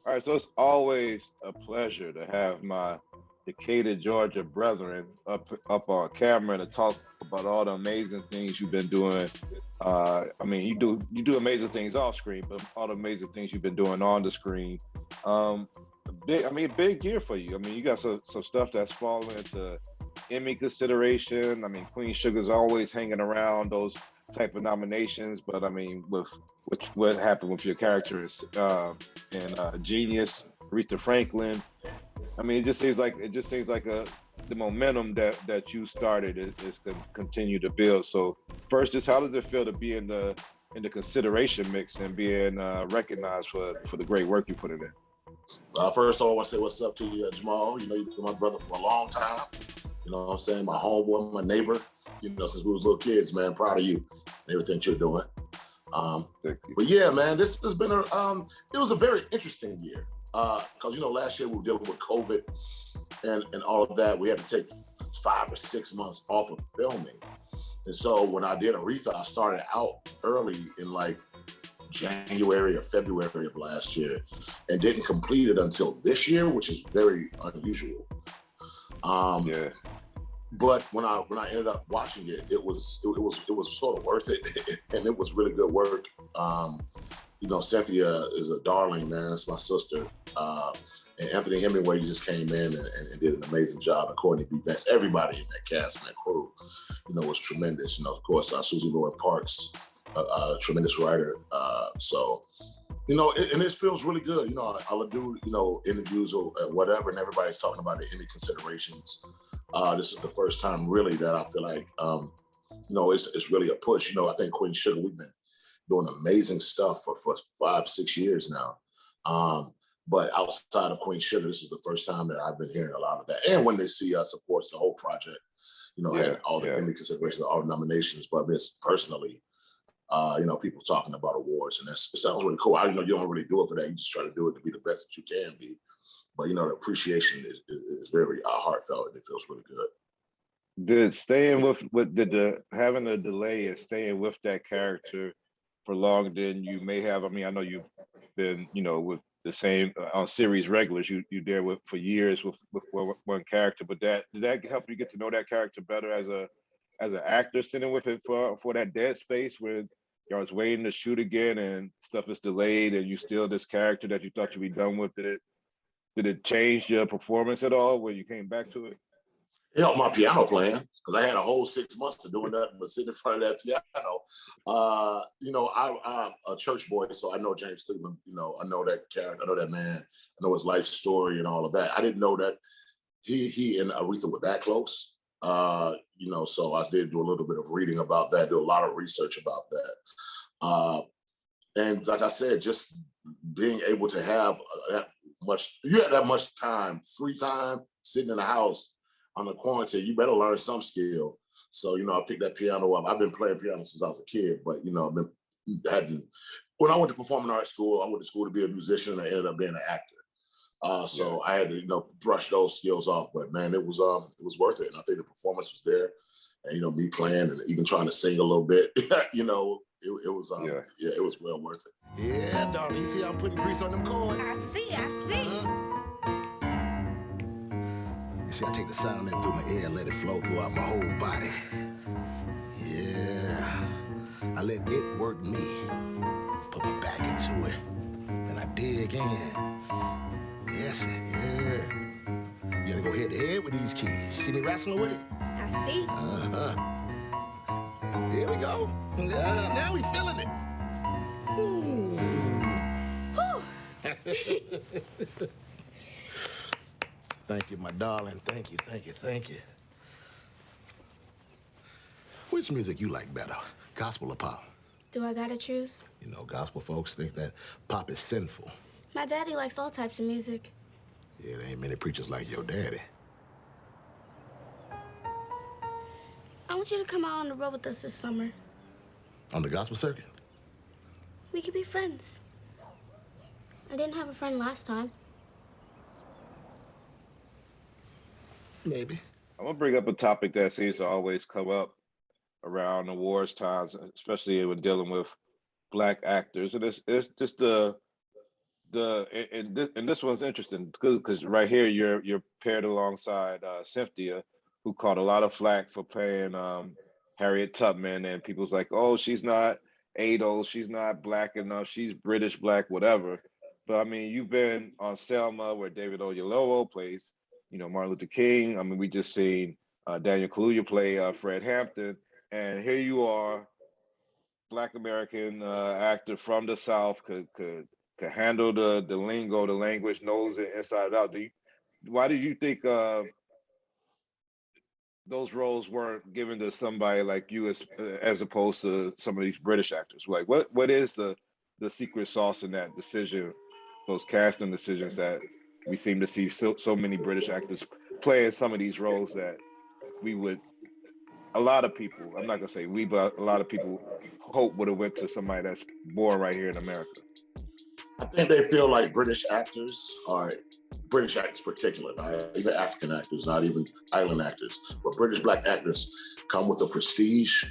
All right, so it's always a pleasure to have my Decatur, Georgia brethren up on camera to talk about all the amazing things you've been doing. I mean, you do amazing things off screen, but all the amazing things you've been doing on the screen. Um, big year for you. I mean, you got some stuff that's falling into Emmy consideration. I mean, Queen Sugar's always hanging around those type of nominations, but I mean, with what happened with your characters in Genius, Aretha Franklin. I mean, it just seems like a the momentum that you started is continue to build. So first, just how does it feel to be in the consideration mix and being recognized for the great work you put in there? First of all, I want to say what's up to you, Jamal. You know, you've been my brother for a long time. You know what I'm saying? My homeboy, my neighbor, you know, since we was little kids, man. Proud of you and everything you're doing. Thank you. But yeah, man, this has been it was a very interesting year. Because, you know, last year we were dealing with COVID and all of that. We had to take 5 or 6 months off of filming. And so when I did Aretha, I started out early in like January or February of last year and didn't complete it until this year, which is very unusual. Yeah. But when I ended up watching it, it was sort of worth it, and it was really good work. You know, Cynthia is a darling, man. It's my sister. And Anthony Hemingway just came in and did an amazing job. And Courtney B. Best, everybody in that cast and that crew, you know, was tremendous. You know, of course, Susie Lloyd Parks, a tremendous writer. So, you know, and this feels really good. You know, I'll do, you know, interviews or whatever, and everybody's talking about the Emmy considerations. This is the first time really that I feel like, you know, it's really a push. You know, I think Queen Sugar, we've been doing amazing stuff for 5, 6 years now. But outside of Queen Sugar, this is the first time that I've been hearing a lot of that. And when they see us, of course, the whole project, you know, had all the Emmy considerations, all the nominations, but it's personally, you know, people talking about awards, and it sounds really cool. I know you don't really do it for that. You just try to do it to be the best that you can be. But, you know, the appreciation is very heartfelt, and it feels really good. Did staying with the having a delay and staying with that character for longer than you may have. I mean, I know you've been, you know, with the same on series regulars. You there with for years with one character, but did that help you get to know that character better as an actor sitting with it for that dead space where you was waiting to shoot again and stuff is delayed and you still this character that you thought you'd be done with? Did it change your performance at all when you came back to it? It helped my piano playing because I had a whole 6 months of doing nothing but sitting in front of that piano. You know, I'm a church boy, so I know James Cleveland. You know, I know that character, I know that man, I know his life story and all of that. I didn't know that he and Aretha were that close. You know, so I did do a little bit of reading about that, do a lot of research about that. And like I said, just being able to have you had that much time, free time, sitting in the house on the quarantine, you better learn some skill. So, you know, I picked that piano up. I've been playing piano since I was a kid, but, you know, when I went to performing arts school, I went to school to be a musician and I ended up being an actor. So I had to, you know, brush those skills off, but man, it was worth it. And I think the performance was there, and, you know, me playing and even trying to sing a little bit, you know, it was, it was well worth it. Yeah, darling, you see I'm putting grease on them chords? I see. You see, I take the sound in through my ear and let it flow throughout my whole body. Yeah. I let it work me. Put my back into it. And I dig in. Yes, yeah. You gotta go head to head with these keys. See me wrestling with it? I see. Here we go. Now we feeling it. Thank you, my darling. Thank you. Which music you like better, gospel or pop? Do I gotta choose? You know, gospel folks think that pop is sinful. My daddy likes all types of music. Yeah, there ain't many preachers like your daddy. I want you to come out on the road with us this summer. On the gospel circuit? We could be friends. I didn't have a friend last time. Maybe. I'm gonna bring up a topic that seems to always come up around awards times, especially when dealing with Black actors, and it's just And this one's interesting because right here you're paired alongside Cynthia, who caught a lot of flack for playing Harriet Tubman, and people's like, oh, she's not ADOS, she's not black enough, she's British black, whatever. But I mean, you've been on Selma, where David Oyelowo plays, Martin Luther King. I mean, we just seen Daniel Kaluuya play Fred Hampton, and here you are, Black American actor from the South, could handle the lingo, the language, knows it inside out. Why do you think those roles weren't given to somebody like you as opposed to some of these British actors? Like, what is the secret sauce in that decision, those casting decisions that we seem to see so many British actors playing some of these roles that we would, a lot of people, I'm not gonna say we, but a lot of people hope would have went to somebody that's born right here in America. I think they feel like British actors particular, not even African actors, not even island actors, but British black actors come with a prestige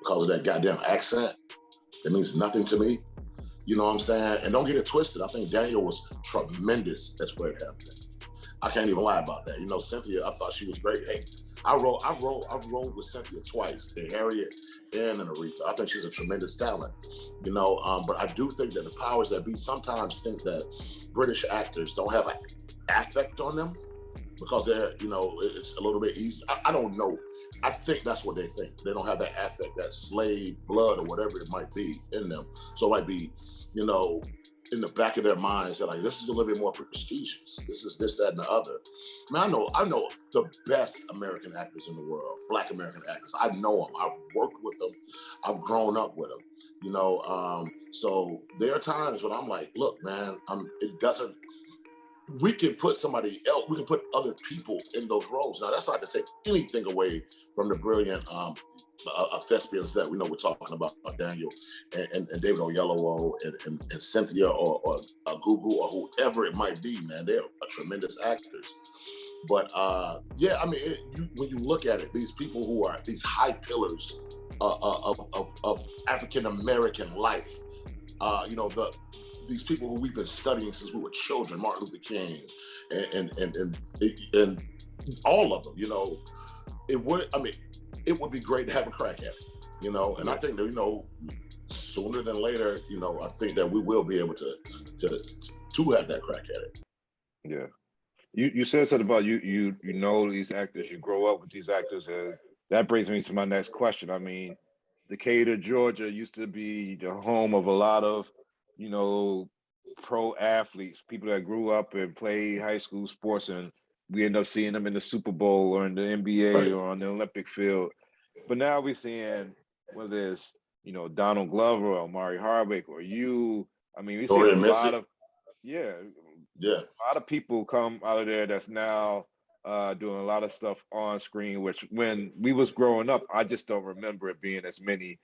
because of that goddamn accent. It means nothing to me. You know what I'm saying? And don't get it twisted. I think Daniel was tremendous as Fred Hampton. I can't even lie about that. Cynthia, I thought she was great. Hey, I rolled with Cynthia twice, in Harriet and in Aretha. I think she's a tremendous talent, but I do think that the powers that be sometimes think that British actors don't have an affect on them because it's a little bit easy. I don't know. I think that's what they think. They don't have that affect, that slave blood or whatever it might be in them. So it might be, in the back of their minds, they're like, this is a little bit more prestigious. This is this, that, and the other. I mean, I know the best American actors in the world, Black American actors. I know them. I've worked with them. I've grown up with them. So there are times when I'm like, look, man, we can put somebody else, we can put other people in those roles. Now, that's not to take anything away from the brilliant thespians that we know we're talking about, Daniel and David Oyelowo and Cynthia or Gugu or whoever it might be, man. They're tremendous actors. But when you look at it, these people who are these high pillars of African American life, these people who we've been studying since we were children, Martin Luther King, and all of them, it would be great to have a crack at it, and I think that, sooner than later, I think that we will be able to have that crack at it. Yeah. You said something about you know these actors, you grow up with these actors, and that brings me to my next question. I mean, Decatur, Georgia used to be the home of a lot of, pro athletes, people that grew up and played high school sports, and we end up seeing them in the Super Bowl or in the NBA Right. or on the Olympic field. But now we're seeing whether it's, Donald Glover or Omari Hardwick or you. I mean, we see a lot of, a lot of people come out of there that's now doing a lot of stuff on screen, which when we was growing up, I just don't remember it being as many,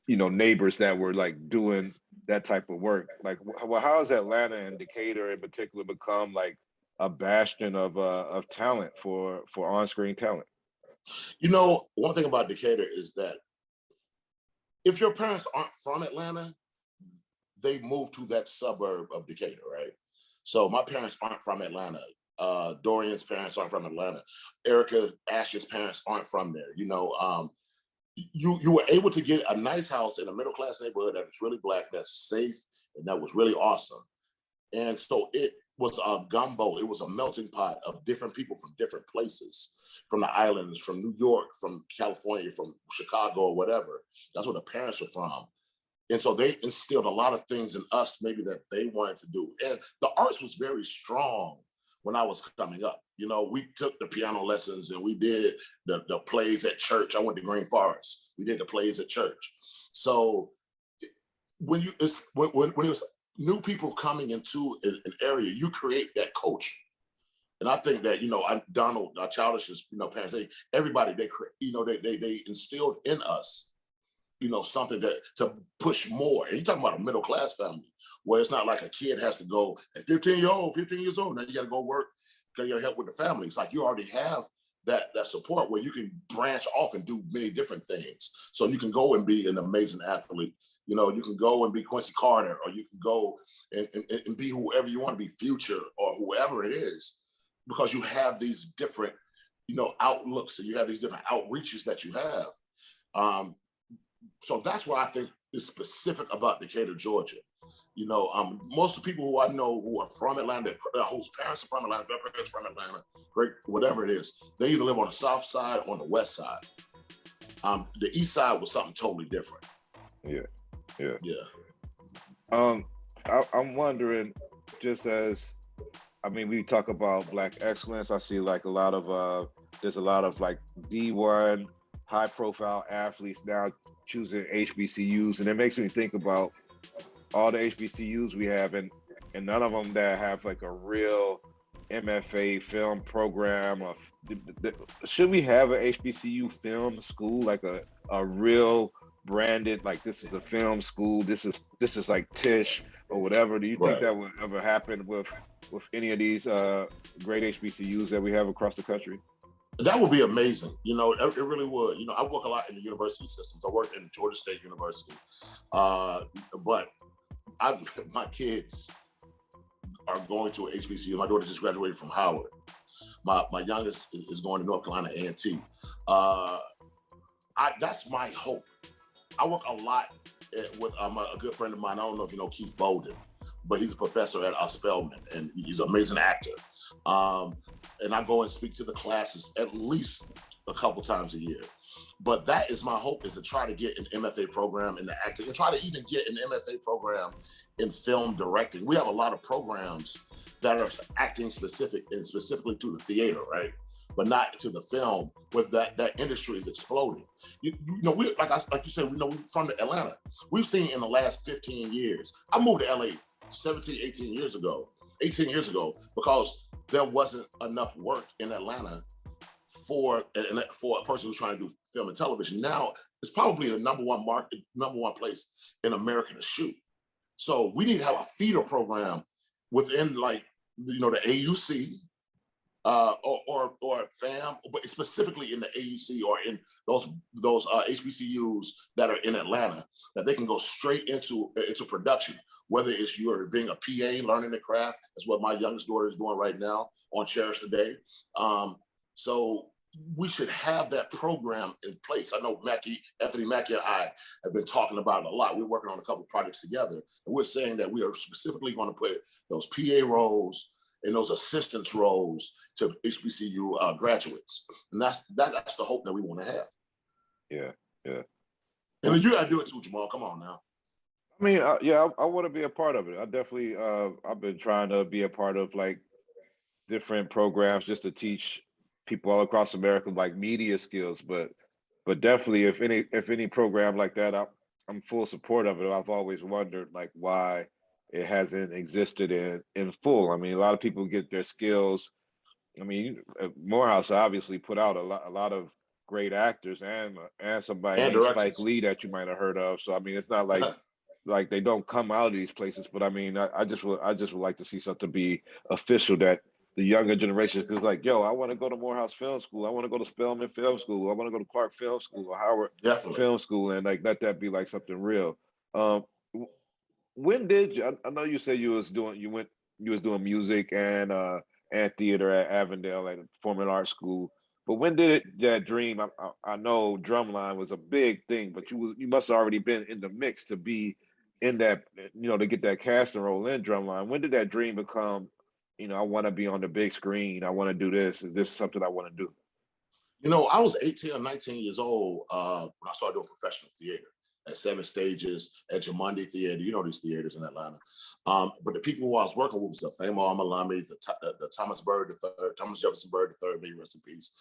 neighbors that were like doing that type of work. Like, well, how has Atlanta and Decatur in particular become like a bastion of talent for on-screen talent? One thing about Decatur is that if your parents aren't from Atlanta, they moved to that suburb of Decatur, right? So my parents aren't from Atlanta. Dorian's parents aren't from Atlanta. Erica Ash's parents aren't from there. You were able to get a nice house in a middle-class neighborhood that was really Black, that's safe, and that was really awesome. And so it was a gumbo. It was a melting pot of different people from different places, from the islands, from New York, from California, from Chicago, or whatever. That's where the parents were from. And so they instilled a lot of things in us, maybe that they wanted to do. And the arts was very strong when I was coming up. We took the piano lessons and we did the plays at church. I went to Green Forest. We did the plays at church. So when it was new people coming into an area, you create that culture. And I think that, Donald, Childish's, parents, they instilled in us, something to push more. And you're talking about a middle-class family where it's not like a kid has to go at 15 years old, now you got to go work because you got to help with the family. It's like you already have that support where you can branch off and do many different things. So you can go and be an amazing athlete. You can go and be Quincy Carter, or you can go and be whoever you want to be, Future or whoever it is, because you have these different, outlooks, and you have these different outreaches that you have. So that's what I think is specific about Decatur, Georgia. Most of the people who I know who are from Atlanta, whose parents are from Atlanta, their parents from Atlanta, great, whatever it is, they either live on the south side or on the west side. The east side was something totally different. Yeah. Yeah. I'm wondering, just as, we talk about Black excellence. I see like there's a lot of like D1 high profile athletes now choosing HBCUs, and it makes me think about all the HBCUs we have, and none of them that have like a real MFA film program. Should we have an HBCU film school, like a real branded, like this is a film school, this is like Tisch or whatever? Do you think that would ever happen with any of these great HBCUs that we have across the country? That would be amazing. It really would. I work a lot in the university systems. I work in Georgia State University, but my kids are going to HBCU. My daughter just graduated from Howard. My youngest is going to North Carolina A&T. That's my hope. I work a lot with a good friend of mine. I don't know if you know Keith Bolden, but he's a professor at Spelman, and he's an amazing actor. And I go and speak to the classes at least a couple times a year. But that is my hope, is to try to get an MFA program in the acting, and try to even get an MFA program in film directing. We have a lot of programs that are acting specific and specifically to the theater, right? But not to the film, but that industry is exploding. We like you said, we're from Atlanta. We've seen in the last 15 years. I moved to LA 18 years ago, because there wasn't enough work in Atlanta for a person who's trying to do film and television. Now it's probably the number one place in America to shoot. So we need to have a feeder program within, like, the AUC or FAM, but specifically in the AUC or in those HBCUs that are in Atlanta, that they can go straight into production. Whether it's you're being a PA, learning the craft, that's what my youngest daughter is doing right now on Cherish the Day. So we should have that program in place. I know Anthony Mackie and I have been talking about it a lot. We're working on a couple of projects together, and we're saying that we are specifically going to put those PA roles and those assistance roles to HBCU graduates. And that's the hope that we want to have. Yeah. And you got to do it too, Jamal. Come on now. I want to be a part of it. I definitely, I've been trying to be a part of like different programs just to teach people all across America like media skills. But definitely, if any program like that, I'm full support of it. I've always wondered like why it hasn't existed in full. A lot of people get their skills. Morehouse obviously put out a lot of great actors and somebody named Spike Lee that you might have heard of. So it's not like like they don't come out of these places. But I just would like to see something be official, that the younger generation is like, yo, I want to go to Morehouse Film School. I want to go to Spelman Film School. I want to go to Clark Film School or Howard Film School, and like let that be like something real. When did you? I know you said you was doing music and theater at Avondale at Performing Arts School. But when did that dream? I know Drumline was a big thing, but you must have already been in the mix to be in that, to get that casting role in Drumline. When did that dream become, I want to be on the big screen. I want to do this. Is this something I want to do? I was 18 or 19 years old when I started doing professional theater at Seven Stages, at Jamundi Theater. You know these theaters in Atlanta. But the people who I was working with was the famous Omar alumni, the Thomas Bird III, Thomas Jefferson Bird III, may he rest in peace.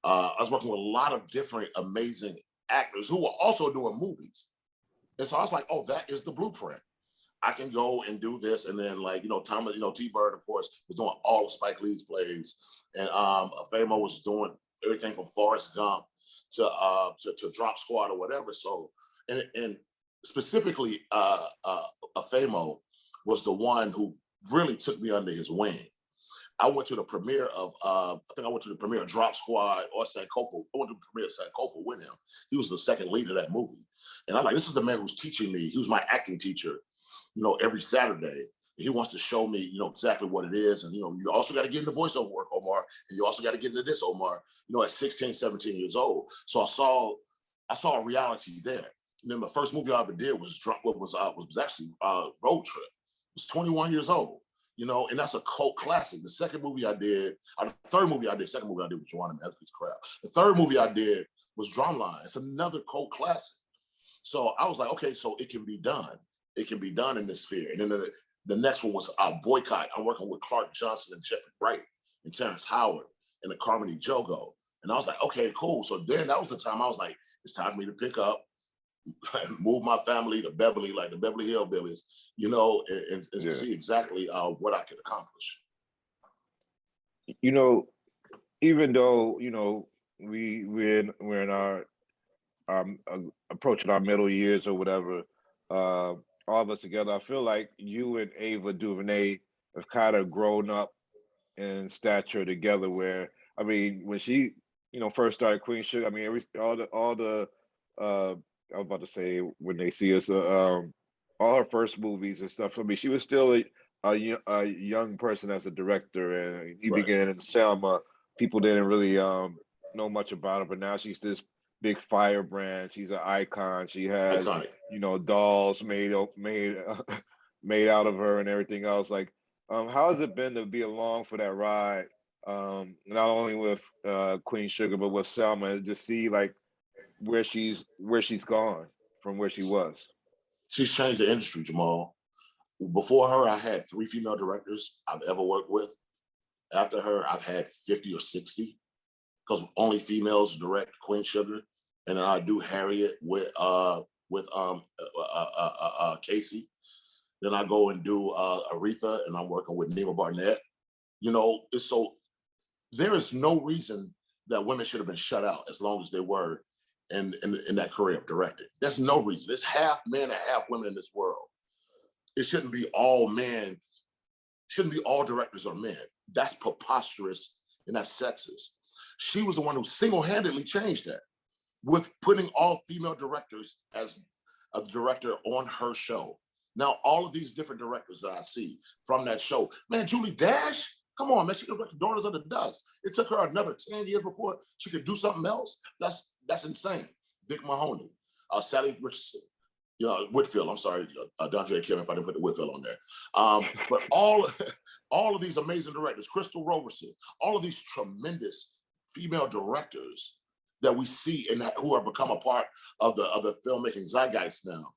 I was working with a lot of different amazing actors who were also doing movies. And so I was like, oh, that is the blueprint. I can go and do this. And then Thomas, T. Bird, of course, was doing all of Spike Lee's plays. And Famo was doing everything from Forrest Gump to Drop Squad or whatever. So, and specifically, Famo was the one who really took me under his wing. I went to the premiere of, Drop Squad or Sankofa. I went to the premiere of Sankofa with him. He was the second lead of that movie. And I'm like, this is the man who's teaching me. He was my acting teacher, every Saturday. He wants to show me, exactly what it is. And, you also got to get into voiceover work, Omar. And you also got to get into this, Omar, at 16, 17 years old. So I saw a reality there. And then the first movie I ever did was actually Road Trip. I was 21 years old, and that's a cult classic. The second movie I did, the third movie I did, second movie I did was Joanna Masterpiece Crowd. The third movie I did was Drumline. It's another cult classic. So I was like, okay, so it can be done. It can be done in this sphere. And then the next one was Boycott. I'm working with Clark Johnson and Jeffrey Wright and Terrence Howard and the Carmody Jogo. And I was like, okay, cool. So then that was the time I was like, it's time for me to pick up and move my family to Beverly, like the Beverly Hillbillies, and see exactly what I could accomplish. Even though, we're in our approaching our middle years or whatever, all of us together, I feel like you and Ava Duvenay have kind of grown up in stature together. Where I mean, when she, first started Queen Sugar, I mean, all the I was about to say when they see us, all her first movies and stuff. I mean, she was still a young person as a director, and he began in Selma. People didn't really know much about her, but now she's this big firebrand. She's an icon. She has dolls made made out of her and everything else. Like, how has it been to be along for that ride? Not only with Queen Sugar, but with Selma, and just see like where she's gone from where she was. She's changed the industry, Jamal. Before her, I had 3 female directors I've ever worked with. After her, I've had 50 or 60, because only females direct Queen Sugar. And then I do Harriet with Casey. Then I go and do Aretha, and I'm working with Nima Barnett. So there is no reason that women should have been shut out as long as they were in that career of directing. There's no reason. It's half men and half women in this world. It shouldn't be all men. Shouldn't be all directors are men. That's preposterous and that's sexist. She was the one who single-handedly changed that with putting all female directors as a director on her show. Now, all of these different directors that I see from that show, man, Julie Dash, come on, man, she directed Daughters of the Dust. It took her another 10 years before she could do something else. That's insane. Vic Mahoney, Sally Richardson, Whitfield, I'm sorry, Dondre Kim, if I didn't put the Whitfield on there. But all of these amazing directors, Crystal Roberson, all of these tremendous female directors that we see and who have become a part of the filmmaking zeitgeist now.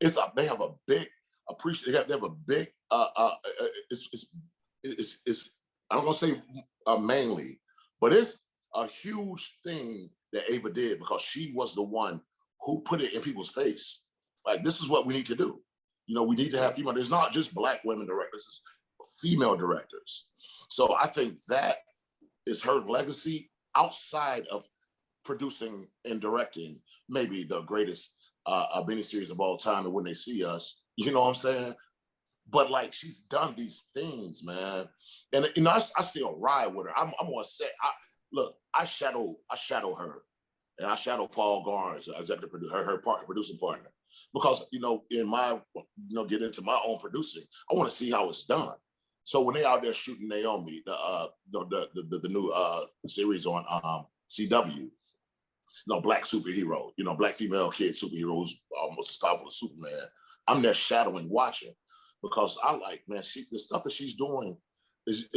They have a big appreciation. They have a big. It's I don't want to say mainly, but it's a huge thing that Ava did, because she was the one who put it in people's face. Like, this is what we need to do. We need to have female. There's not just Black women directors, it's female directors. So I think that is her legacy outside of producing and directing maybe the greatest miniseries of all time, and When They See Us, you know what I'm saying? But like, she's done these things, man. And I still ride with her. I'm gonna say, I shadow her, and I shadow Paul Garnes, executive producer, her producing partner, because in my get into my own producing, I want to see how it's done. So when they out there shooting Naomi, the new series on CW, Black superhero, Black female kid superheroes, almost as powerful as Superman. I'm there shadowing, watching, because I like, man, the stuff that she's doing is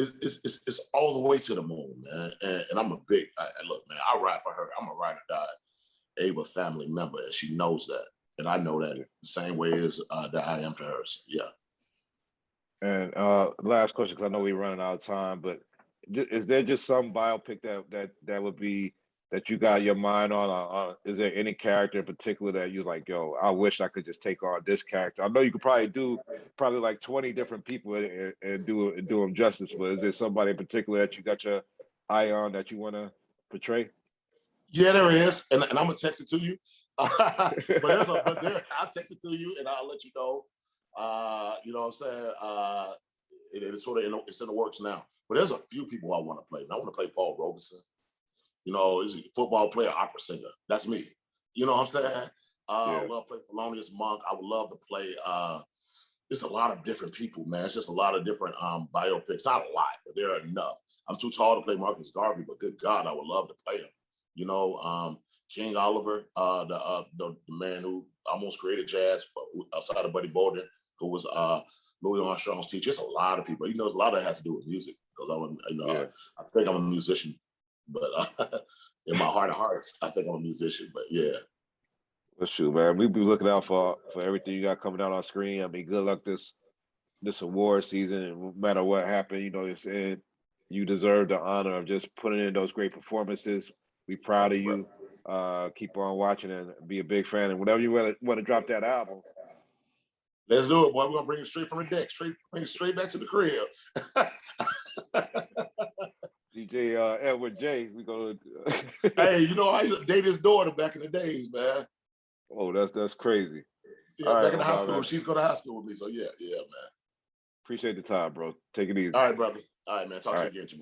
all the way to the moon, man. And I'm a big, look, man, I ride for her. I'm a ride or die Ava family member, and she knows that. And I know that the same way as that I am to her. So, yeah. And last question, because I know we're running out of time, but is there just some biopic that would be that you got your mind on? Is there any character in particular that you're like, yo, I wish I could just take on this character? I know you could probably do like 20 different people and do them justice, but is there somebody in particular that you got your eye on that you want to portray? Yeah, there is, and I'm gonna text it to you. I'll text it to you, and I'll let you know. You know what I'm saying? It's sort of it's in the works now. But there's a few people I want to play. I want to play Paul Robeson. He's a football player, opera singer. That's me. You know what I'm saying? I would love to play Thelonious Monk. I would love to play it's a lot of different people, man. It's just a lot of different biopics. Not a lot, but there are enough. I'm too tall to play Marcus Garvey, but good God, I would love to play him. You know, King Oliver, the man who almost created jazz outside of Buddy Bolden, who was Louis Armstrong's teacher. It's a lot of people. You know, there's a lot that has to do with music because I think I'm a musician, but in my heart of hearts, I think I'm a musician. But yeah. Well, shoot, man, we be looking out for everything you got coming out on screen. I mean, good luck this award season, and no matter what happened, you know, it's in. You deserve the honor of just putting in those great performances. We proud of you. Keep on watching and be a big fan. And whenever you want to drop that album, let's do it, boy. We're gonna bring it straight from the deck, bring it straight back to the crib. DJ Edward J, we gonna. Hey, you know, I used to date his daughter back in the days, man. Oh, that's crazy. Yeah, back in the high school. She's going to high school with me. So yeah, man. Appreciate the time, bro. Take it easy. All right, brother. All right, man. Talk to you again tomorrow.